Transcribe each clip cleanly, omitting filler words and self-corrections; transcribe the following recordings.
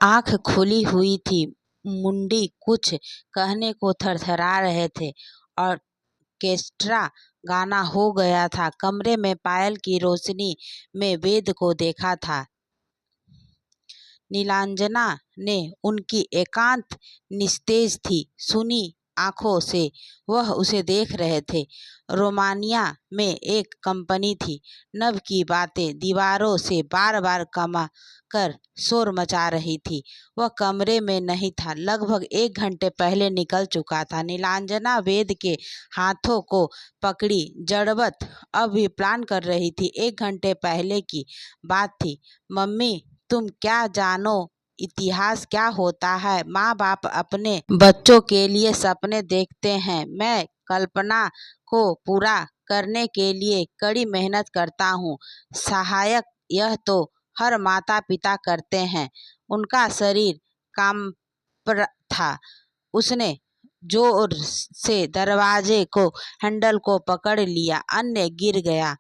आँख खुली हुई थी, मुंडी कुछ कहने को थरथरा रहे थे। ऑर्केस्ट्रा गाना हो गया था। कमरे में पायल की रोशनी में वेद को देखा था। नीलांजना ने उनकी एकांत निस्तेज थी, सुनी आंखों से वह उसे देख रहे थे। रोमानिया में एक कंपनी थी। नभ की बातें दीवारों से बार बार कमा कर शोर मचा रही थी। वह कमरे में नहीं था, लगभग 1 घंटे पहले निकल चुका था। नीलांजना वेद के हाथों को पकड़ी जड़वत अब भी प्लान कर रही थी। 1 घंटे पहले की बात थी। मम्मी, तुम क्या जानो इतिहास क्या होता है। माँ बाप अपने बच्चों के लिए सपने देखते हैं। मैं कल्पना को पूरा करने के लिए कड़ी मेहनत करता हूँ। सहायक यह तो हर माता पिता करते हैं। उनका शरीर कांप था। उसने जोर से दरवाजे को हैंडल को पकड़ लिया, अन्य गिर गया।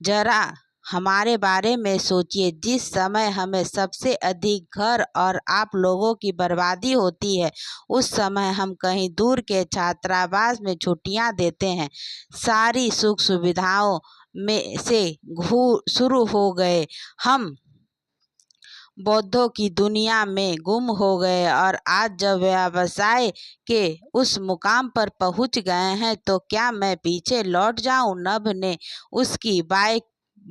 जरा हमारे बारे में सोचिए। जिस समय हमें सबसे अधिक घर और आप लोगों की बर्बादी होती है, उस समय हम कहीं दूर के छात्रावास में छुट्टियां देते हैं। सारी सुख सुविधाओं में से शुरू हो गए। हम बौद्धों की दुनिया में गुम हो गए और आज जब व्यवसाय के उस मुकाम पर पहुंच गए हैं तो क्या मैं पीछे लौट जाऊं। नभ ने उसकी बाइक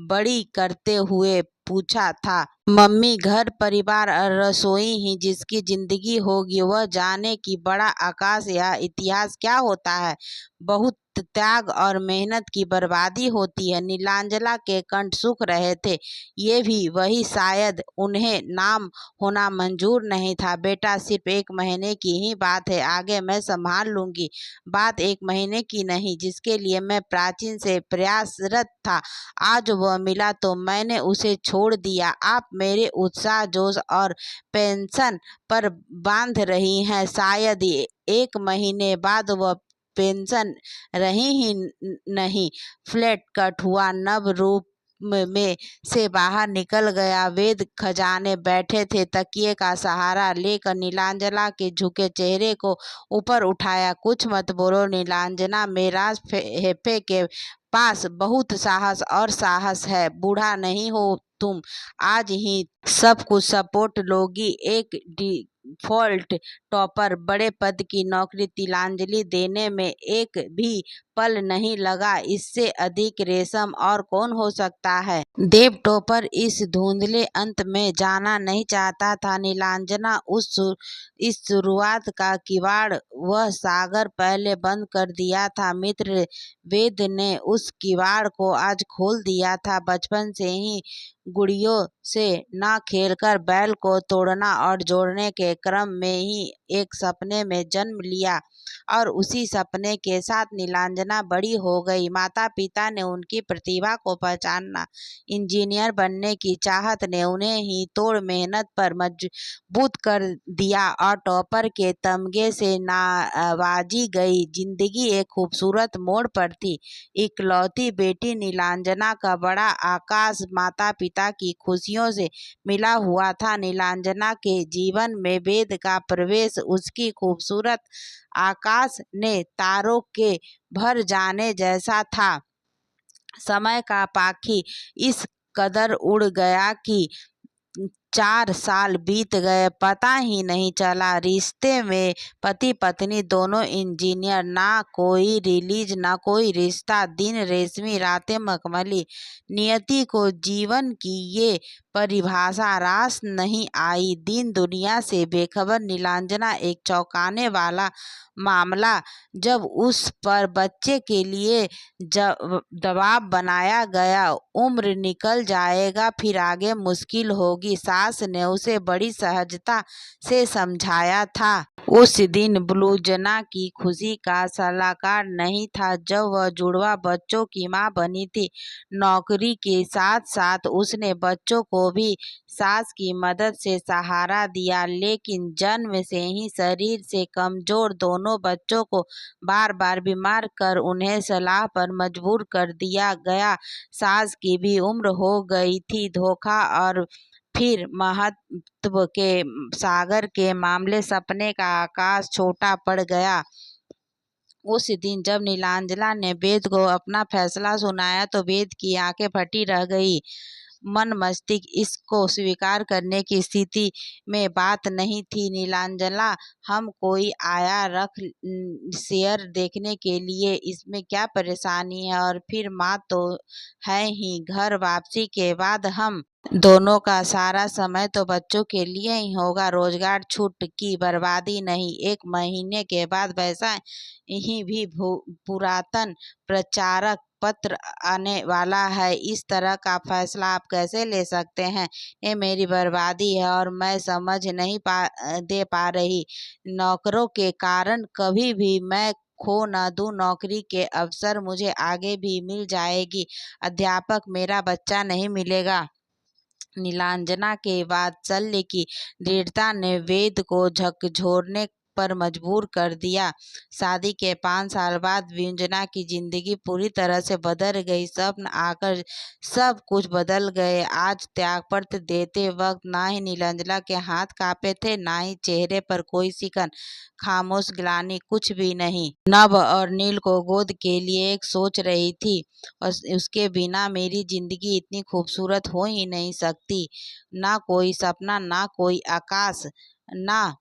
बड़ी करते हुए पूछा था। मम्मी, घर परिवार और रसोई ही जिसकी जिंदगी होगी वह जाने कि बड़ा आकाश या इतिहास क्या होता है। बहुत त्याग और मेहनत की बर्बादी होती है। नीलांजना के कंठ सूख रहे थे। ये भी वही, शायद उन्हें नाम होना मंजूर नहीं था। बेटा, सिर्फ 1 महीने की ही बात है, आगे मैं संभाल लूंगी। बात 1 महीने की नहीं जिसके लिए मैं प्राचीन से प्रयासरत था। आज वह मिला तो मैंने उसे छोड़ दिया। आप मेरे उत्साह, जोश और पेंशन पर बांध रही हैं। शायद 1 महीने बाद वह पेंशन रही ही नहीं। फ्लैट कट हुआ। नव रूप में से बाहर निकल गया। वेद खजाने बैठे थे, तकिए का सहारा लेकर नीलांजना के झुके चेहरे को ऊपर उठाया। कुछ मत बोलो नीलांजना, मेरा हेफे के पास बहुत साहस और साहस है। बूढ़ा नहीं हो तुम, आज ही सब कुछ सपोर्ट लोगी। एक डिफॉल्ट टॉपर बड़े पद की नौकरी तिलांजलि देने में एक भी पल नहीं लगा। इससे अधिक रेशम और कौन हो सकता है। देव टॉपर इस धुंधले अंत में जाना नहीं चाहता था। नीलांजना इस शुरुआत का किवाड़ वह सागर पहले बंद कर दिया था। मित्र वेद ने उस किवाड़ को आज खोल दिया था। बचपन से ही गुड़ियों से न खेलकर बैल को तोड़ना और जोड़ने के क्रम में ही एक सपने में जन्म लिया और उसी सपने के साथ नीलांजना बड़ी हो गई। माता पिता ने उनकी प्रतिभा को पहचाना। इंजीनियर बनने की चाहत ने उन्हें ही तोड़ मेहनत पर मजबूत कर दिया और टॉपर के तमगे से नवाजी गई। जिंदगी एक खूबसूरत मोड़ पर थी। इकलौती बेटी नीलांजना का बड़ा आकाश माता पिता की खुशियों से मिला हुआ था। नीलांजना के जीवन में वेद का प्रवेश उसकी खूबसूरत आकाश ने तारों के भर जाने जैसा था। समय का पाखी इस कदर उड़ गया कि 4 साल बीत गए, पता ही नहीं चला। रिश्ते में पति पत्नी दोनों इंजीनियर, ना कोई रिलीज ना कोई रिश्ता। दिन रेशमी, रातें मखमली। नियति को जीवन की ये परिभाषा रास नहीं आई। दिन दुनिया से बेखबर नीलांजना। एक चौंकाने वाला मामला जब उस पर बच्चे के लिए दबाव बनाया गया। उम्र निकल जाएगा, फिर आगे मुश्किल होगी। सास ने उसे बड़ी सहजता से समझाया था। उस दिन ब्लूजना की खुशी का सलाहकार नहीं था जब वह जुड़वा बच्चों की मां बनी थी। नौकरी के साथ साथ उसने बच्चों को भी सास की मदद से सहारा दिया, लेकिन जन्म से ही शरीर से कमजोर दोनों बच्चों को बार बार बीमार कर उन्हें सलाह पर मजबूर कर दिया गया। सास की भी उम्र हो गई थी। धोखा और फिर महत्व के सागर के मामले सपने का आकाश छोटा पड़ गया। उस दिन जब नीलांजला ने वेद को अपना फैसला सुनाया तो वेद की आंखें फटी रह गई। मन मस्तिष्क इसको स्वीकार करने की स्थिति में बात नहीं थी। नीलांजला, हम कोई आया रख शेयर देखने के लिए, इसमें क्या परेशानी है? और फिर माँ तो है ही। घर वापसी के बाद हम दोनों का सारा समय तो बच्चों के लिए ही होगा। रोजगार छूट की बर्बादी नहीं। 1 महीने के बाद वैसा ही भी पुरातन प्रचारक पत्र आने वाला है। इस तरह का फैसला आप कैसे ले सकते हैं? ये मेरी बर्बादी है और मैं समझ नहीं दे पा रही। नौकरों के कारण कभी भी मैं खो न दूं। नौकरी के अवसर मुझे आगे भी मिल जाएगी। अध्यापक मेरा बच्चा नहीं मिलेगा। नीलांजना के वात्सल्य की दृढ़ता ने वेद को झकझोरने पर मजबूर कर दिया। शादी के 5 साल बाद व्यंजना की जिंदगी पूरी तरह से बदल गई। स्वप्न आकर सब कुछ बदल गए। आज त्यागपत्र देते वक्त ना ही नीलांजना के हाथ कांपे थे, ना ही चेहरे पर कोई सिकन। खामोश ग्लानि, कुछ भी नहीं। नभ और नील को गोद के लिए एक सोच रही थी, और उसके बिना मेरी जिंदगी इतनी खूबसूरत हो ही नहीं सकती। ना कोई सपना, ना कोई आकाश, ना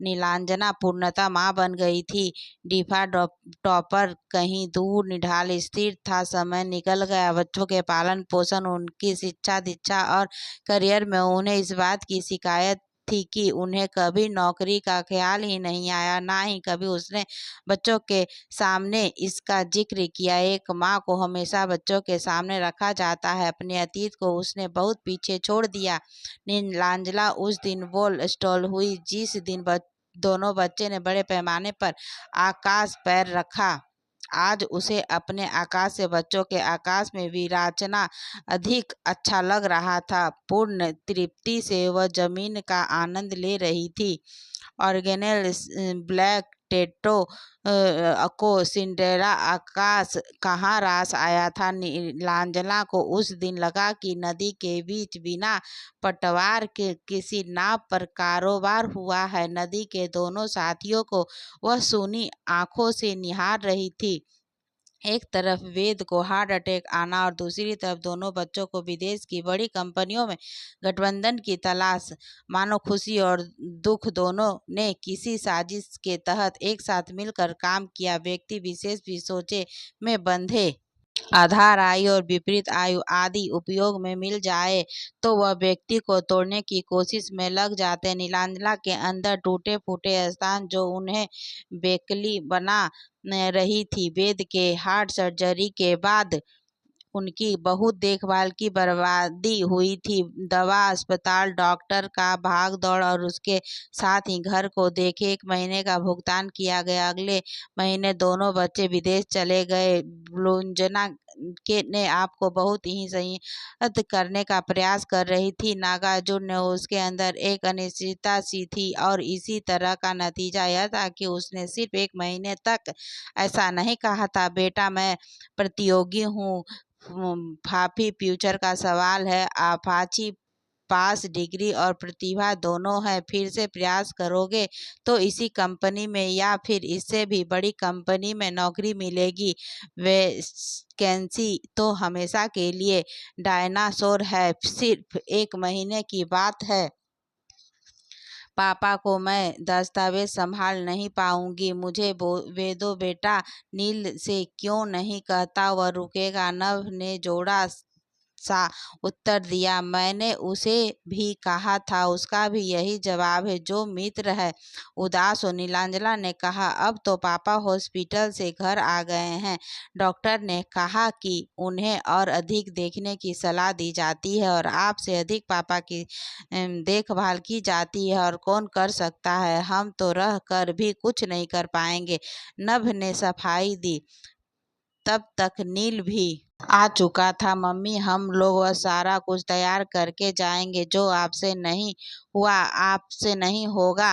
नीलांजना पूर्णतः माँ बन गई थी। डिफा टॉपर कहीं दूर निढाल स्थिर था। समय निकल गया। बच्चों के पालन पोषण, उनकी शिक्षा दीक्षा और करियर में उन्हें इस बात की शिकायत थी कि उन्हें कभी नौकरी का ख्याल ही नहीं आया। ना ही कभी उसने बच्चों के सामने इसका जिक्र किया। एक माँ को हमेशा बच्चों के सामने रखा जाता है। अपने अतीत को उसने बहुत पीछे छोड़ दिया। नीलांजला उस दिन वो स्टॉल हुई जिस दिन दोनों बच्चे ने बड़े पैमाने पर आकाश पैर रखा। आज उसे अपने आकाश से बच्चों के आकाश में विराचना अधिक अच्छा लग रहा था। पूर्ण तृप्ति से वह जमीन का आनंद ले रही थी। ऑर्गेनेल ब्लैक टेटो को सिंड्रेला आकाश कहाँ रास आया था। नीलांजना को उस दिन लगा कि नदी के बीच बिना पटवार के किसी नाव पर कारोबार हुआ है। नदी के दोनों साथियों को वह सूनी आंखों से निहार रही थी। एक तरफ वेद को हार्ट अटैक आना और दूसरी तरफ दोनों बच्चों को विदेश की बड़ी कंपनियों में गठबंधन की तलाश। मानो खुशी और दुख दोनों ने किसी साजिश के तहत एक साथ मिलकर काम किया। व्यक्ति विशेष भी सोचे में बंधे। आधार आयु और विपरीत आयु आदि उपयोग में मिल जाए तो वह व्यक्ति को तोड़ने की कोशिश में लग जाते। नीलांजला के अंदर टूटे फूटे स्थान जो उन्हें बेकली बना रही थी। वेद के हार्ट सर्जरी के बाद उनकी बहुत देखभाल की बर्बादी हुई थी। दवा, अस्पताल, डॉक्टर का भाग दौड़ और उसके साथ ही घर को देखे 1 महीने का भुगतान किया गया। अगले महीने दोनों बच्चे विदेश चले गए। व्यंजना के ने आपको बहुत ही संयत करने का प्रयास कर रही थी। नागार्जुन ने उसके अंदर एक अनिश्चितता सी थी और इसी तरह का नतीजा यह था कि उसने सिर्फ 1 महीने तक ऐसा नहीं कहा था, बेटा मैं प्रतियोगी हूँ, फाफी फ्यूचर का सवाल है। अपाची पास डिग्री और प्रतिभा दोनों है। फिर से प्रयास करोगे तो इसी कंपनी में या फिर इससे भी बड़ी कंपनी में नौकरी मिलेगी। वैकेंसी तो हमेशा के लिए डायनासोर है। सिर्फ 1 महीने की बात है। पापा को मैं दस्तावेज संभाल नहीं पाऊंगी। मुझे वेदो बेटा नील से क्यों नहीं कहता, वह रुकेगा। नभ ने जोड़ा सा उत्तर दिया। मैंने उसे भी कहा था, उसका भी यही जवाब है। जो मित्र है उदास हो। नीलांजला ने कहा, अब तो पापा हॉस्पिटल से घर आ गए हैं। डॉक्टर ने कहा कि उन्हें और अधिक देखने की सलाह दी जाती है और आपसे अधिक पापा की देखभाल की जाती है। और कौन कर सकता है? हम तो रह कर भी कुछ नहीं कर पाएंगे। नभ ने सफाई दी। तब तक नील भी आ चुका था। मम्मी, हम लोग वह सारा कुछ तैयार करके जाएंगे। जो आपसे नहीं हुआ आपसे नहीं होगा।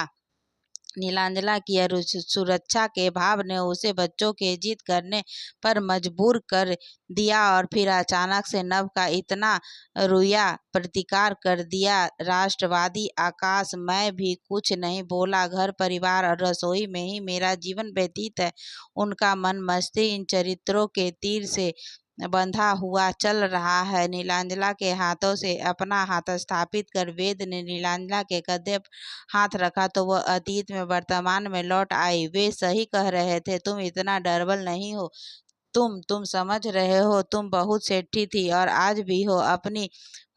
नीलांजला की सुरक्षा के भाव ने उसे बच्चों के जिद करने पर मजबूर कर दिया और फिर अचानक से नभ का इतना रोया प्रतिकार कर दिया। राष्ट्रवादी आकाश, मैं भी कुछ नहीं बोला। घर परिवार और रसोई में ही मेरा जीवन व्यतीत है। उनका मन मस्ती इन चरित्रों के तीर से बंधा हुआ चल रहा है। नीलांजला के हाथों से अपना हाथ स्थापित कर वेद ने नीलांजला के कंधे पर हाथ रखा तो वह अतीत में वर्तमान में लौट आई। वे सही कह रहे थे, तुम इतना डरबल नहीं हो। तुम समझ रहे हो, तुम बहुत सेठी थी और आज भी हो। अपनी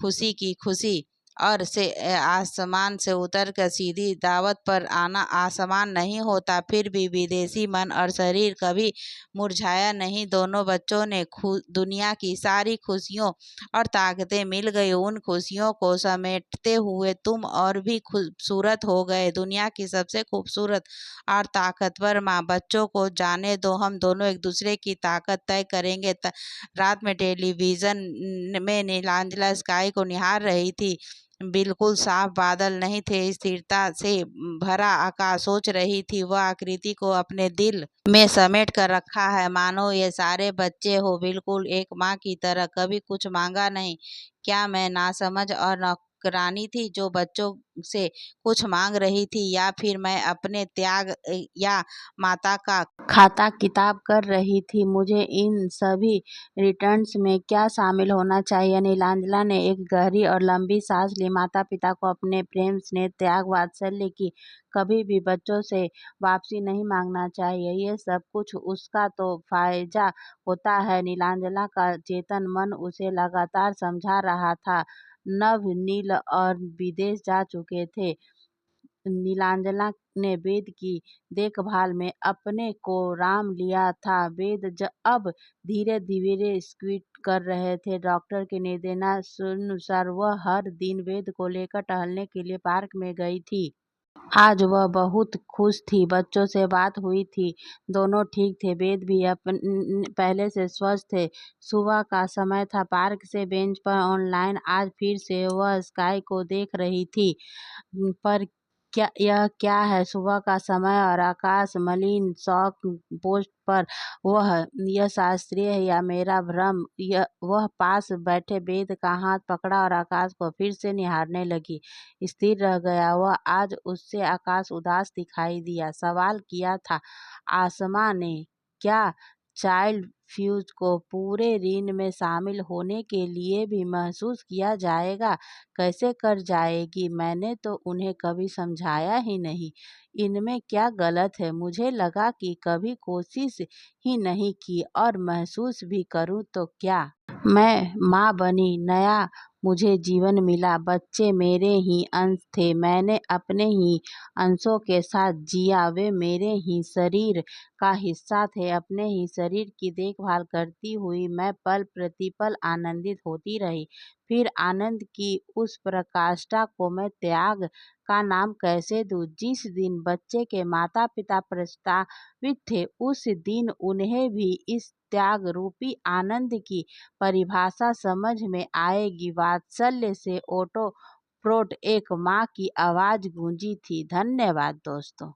खुशी की खुशी और से आसमान से उतर कर सीधी दावत पर आना आसान नहीं होता। फिर भी विदेशी मन और शरीर कभी मुरझाया नहीं। दोनों बच्चों ने दुनिया की सारी खुशियों और ताकतें मिल गई। उन खुशियों को समेटते हुए तुम और भी खूबसूरत हो गए, दुनिया की सबसे खूबसूरत और ताकतवर माँ। बच्चों को जाने दो, हम दोनों एक दूसरे की ताकत तय करेंगे। रात में टेलीविजन में नीलांजला स्काई को निहार रही थी। बिल्कुल साफ बादल नहीं थे, स्थिरता से भरा आकाश। सोच रही थी, वह आकृति को अपने दिल में समेट कर रखा है, मानो ये सारे बच्चे हो, बिल्कुल एक माँ की तरह। कभी कुछ मांगा नहीं। क्या मैं नासमझ और नौकरानी थी जो बच्चों से कुछ मांग रही थी, या फिर मैं अपने त्याग या माता का खाता किताब कर रही थी? मुझे इन सभी रिटर्न्स में क्या शामिल होना चाहिए? नीलांजला ने एक गहरी और लंबी सांस ली। माता पिता को अपने प्रेम, स्नेह, त्याग, वात्सल्य की कभी भी बच्चों से वापसी नहीं मांगना चाहिए। ये सब कुछ उसका तो फायदा होता है। नीलांजला का चेतन मन उसे लगातार समझा रहा था। नभ, नील और विदेश जा चुके थे। नीलांजला ने वेद की देखभाल में अपने को राम लिया था। वेद अब धीरे धीरे स्क्वीट कर रहे थे। डॉक्टर के निर्देशानुसार वह हर दिन वेद को लेकर टहलने के लिए पार्क में गई थी। आज वह बहुत खुश थी। बच्चों से बात हुई थी, दोनों ठीक थे। वेद भी पहले से स्वस्थ थे। सुबह का समय था। पार्क से बेंच पर ऑनलाइन आज फिर से वह स्काई को देख रही थी। पर यह क्या है? सुबह का समय और आकाश मलिन। शौक पोस्ट पर यह शास्त्रीय है या मेरा भ्रम? वह पास बैठे वेद का हाथ पकड़ा और आकाश को फिर से निहारने लगी। स्थिर रह गया वह। आज उससे आकाश उदास दिखाई दिया। सवाल किया था आसमां ने, क्या चाइल्ड फ्यूज को पूरे ऋण में शामिल होने के लिए भी महसूस किया जाएगा? कैसे कर जाएगी? मैंने तो उन्हें कभी समझाया ही नहीं। इनमें क्या गलत है? मुझे लगा कि कभी कोशिश ही नहीं की, और महसूस भी करूं तो क्या? मैं माँ बनी, नया मुझे जीवन मिला। बच्चे मेरे ही अंश थे। मैंने अपने ही अंशों के साथ जिया। वे मेरे ही शरीर का हिस्सा थे। अपने ही शरीर की देखभाल करती हुई मैं पल प्रतिपल आनंदित होती रही। फिर आनंद की उस प्रकाष्ठा को मैं त्याग का नाम कैसे दूं? जिस दिन बच्चे के माता पिता प्रस्तावित थे, उस दिन उन्हें भी इस त्याग रूपी आनंद की परिभाषा समझ में आएगी। वात्सल्य से ओतप्रोत एक माँ की आवाज गूंजी थी। धन्यवाद दोस्तों।